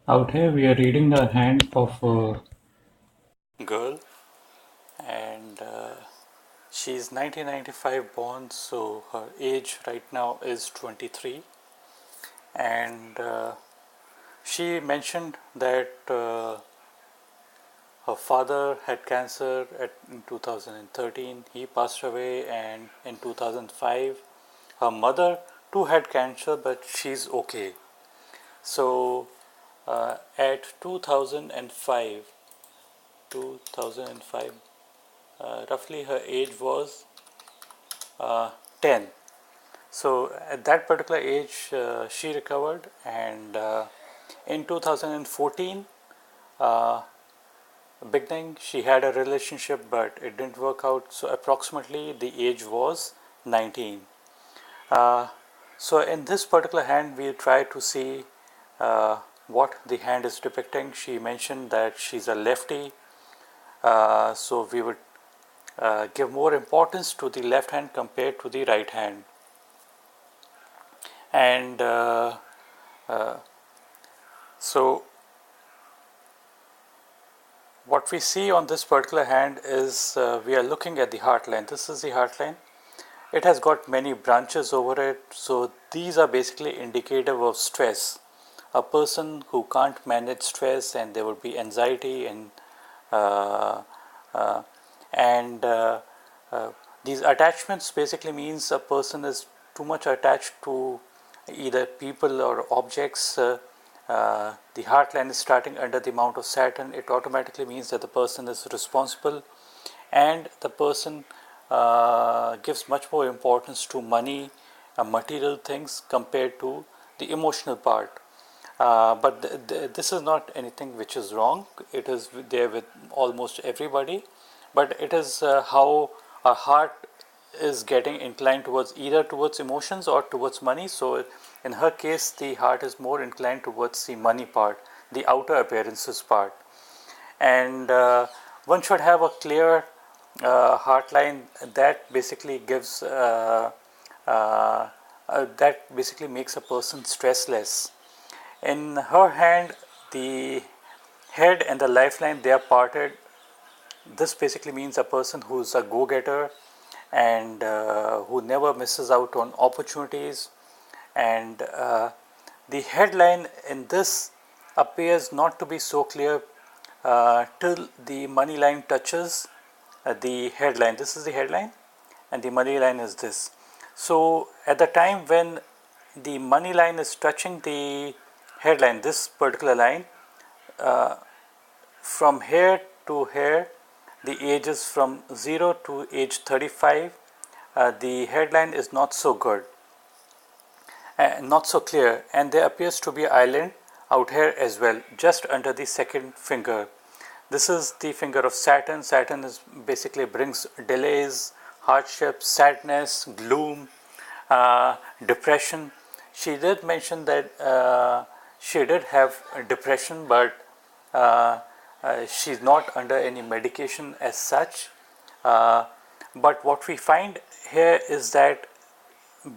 Out here, we are reading the hand of a girl, and she's 1995 born, so her age right now is 23. And she mentioned that her father had cancer in 2013. He passed away, and in 2005, her mother too had cancer, but she's okay. So at 2005, roughly her age was 10. So at that particular age, she recovered, and in 2014, uh, beginning she had a relationship, but it didn't work out. So approximately the age was 19. Uh, so in this particular hand, we try to see what the hand is depicting. She mentioned that she's a lefty, so we would give more importance to the left hand compared to the right hand. And so what we see on this particular hand is we are looking at the heartline. This is the heartline. It has got many branches over it, so these are basically indicative of stress. A person who can't manage stress, and there would be anxiety uh, uh, and these attachments basically means a person is too much attached to either people or objects. The heartline is starting under the Mount of Saturn. It automatically means that the person is responsible, and the person gives much more importance to money, material things compared to the emotional part. But this is not anything which is wrong. It is there with almost everybody, but it is how our heart is getting inclined towards either towards emotions or towards money. So in her case, the heart is more inclined towards the money part, the outer appearances part. And one should have a clear heart line that basically gives that basically makes a person stressless. In her hand, the head and the lifeline, they are parted. This basically means a person who's a go-getter, and who never misses out on opportunities. And the headline in this appears not to be so clear till the money line touches the headline. This is the headline, and the money line is this. So at the time when the money line is touching the headline, this particular line, from here to here, the age is from 0 to age 35. The headline is not so good, not so clear, and there appears to be an island out here as well, just under the second finger. This is the finger of Saturn. Saturn is basically brings delays, hardship, sadness, gloom, depression. She did mention that she did have depression, but she's not under any medication as such. But what we find here is that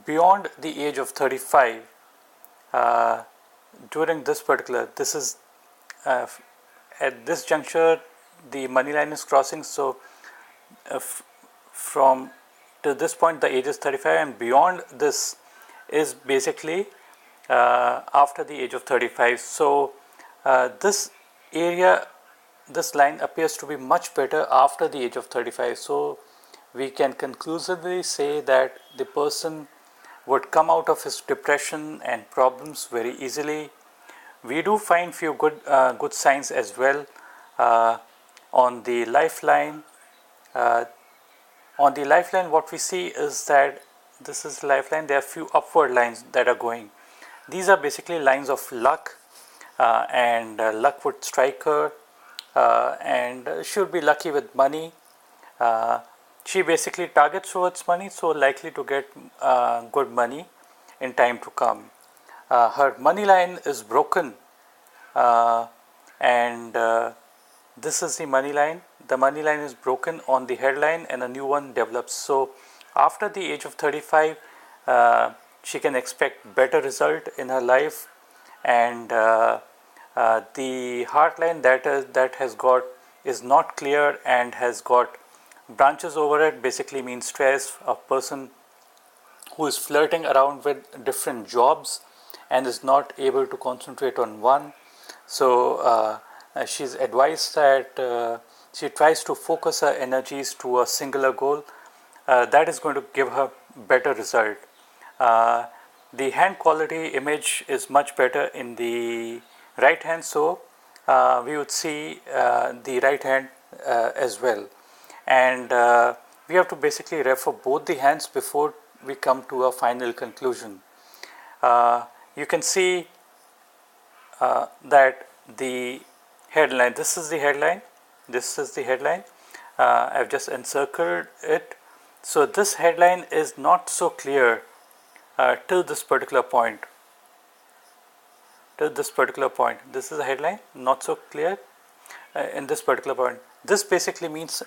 beyond the age of 35, uh, during this particular, this is at this juncture, the money line is crossing. So from to this point, the age is 35, and beyond this is basically after the age of 35. So this area, this line appears to be much better after the age of 35. So we can conclusively say that the person would come out of his depression and problems very easily. We do find few good signs as well uh, on the lifeline. Uh, on the lifeline, what we see is that this is lifeline. There are few upward lines that are going. These are basically lines of luck, and luck would strike her, and she would be lucky with money. She basically targets towards money, so likely to get good money in time to come. Her money line is broken, uh, and this is the money line. The money line is broken on the headline, and a new one develops. So after the age of 35, she can expect better result in her life, and The heartline that has got is not clear and has got branches over it basically means stress. A person who is flirting around with different jobs and is not able to concentrate on one. So she's advised that she tries to focus her energies to a singular goal. That is going to give her better result. Uh, the hand quality image is much better in the right hand, so we would see the right hand as well. And we have to basically refer both the hands before we come to a final conclusion. You can see that the headline, this is the headline, this is the headline. I've just encircled it. So this headline is not so clear till this particular point. Till this particular point. This is a headline, not so clear in this particular point. This basically means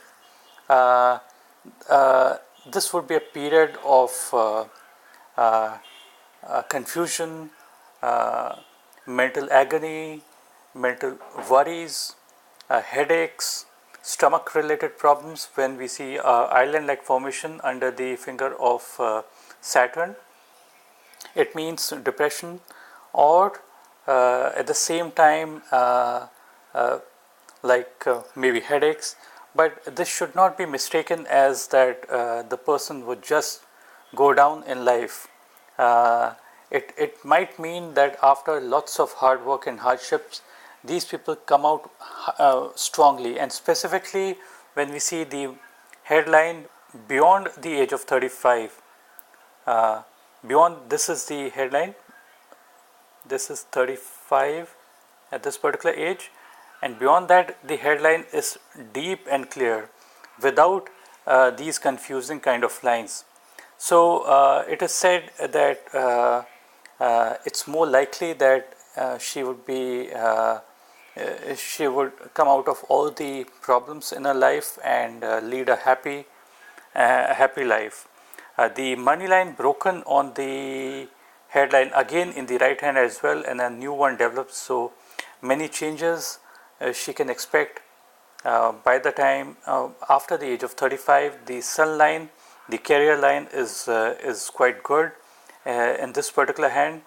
this would be a period of confusion, mental agony, mental worries, headaches, stomach related problems when we see island like formation under the finger of Saturn. It means depression, or at the same time maybe headaches, but this should not be mistaken as that the person would just go down in life. It might mean that after lots of hard work and hardships, these people come out strongly, and specifically when we see the headline beyond the age of 35, beyond, this is the headline, this is 35 at this particular age, and beyond that the headline is deep and clear without these confusing kind of lines. So it is said that it's more likely that she would come out of all the problems in her life and lead a happy life. The money line broken on the headline again in the right hand as well, and a new one develops. So many changes she can expect by the time after the age of 35. The sun line, the career line is quite good in this particular hand.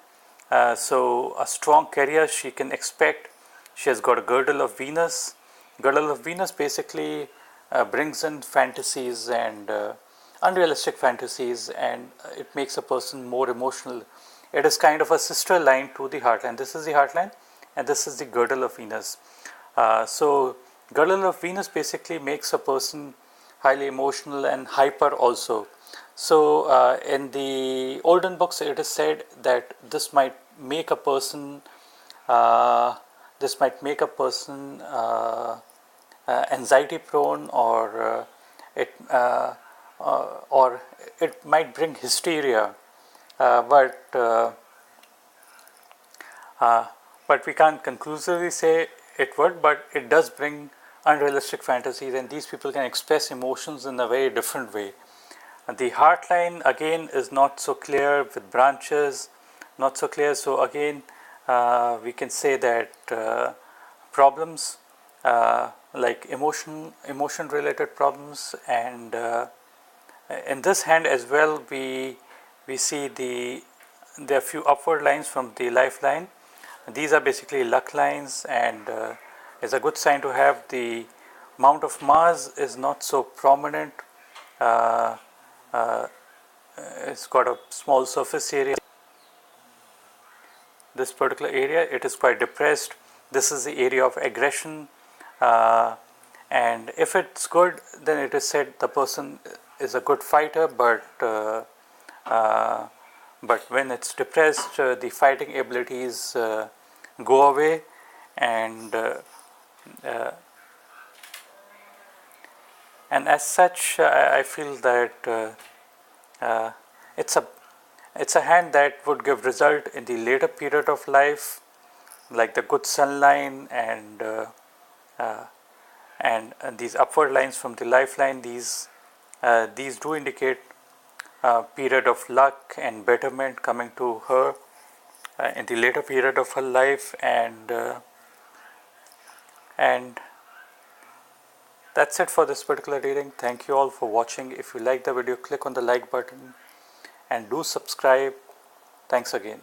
So a strong career she can expect. She has got a girdle of Venus. Girdle of Venus basically brings in fantasies and unrealistic fantasies, and it makes a person more emotional. It is kind of a sister line to the heartline. This is the heartline, and this is the girdle of Venus. So girdle of Venus basically makes a person highly emotional and hyper also. So in the olden books it is said that this might make a person anxiety prone, or it might bring hysteria, but we can't conclusively say it would, but it does bring unrealistic fantasies, and these people can express emotions in a very different way. The heartline again is not so clear, with branches not so clear. So again we can say that problems like emotion related problems, and in this hand as well we see there are few upward lines from the lifeline. These are basically luck lines, and it's a good sign to have. The Mount of Mars is not so prominent. It's got a small surface area. This particular area, it is quite depressed. This is the area of aggression, and if it's good, then it is said the person is a good fighter, but when it's depressed, the fighting abilities go away, and as such I feel that it's a hand that would give result in the later period of life, like the good sun line and these upward lines from the lifeline. These do indicate a period of luck and betterment coming to her in the later period of her life, and And that's it for this particular reading. Thank you all for watching. If you like the video, click on the like button and do subscribe. Thanks again.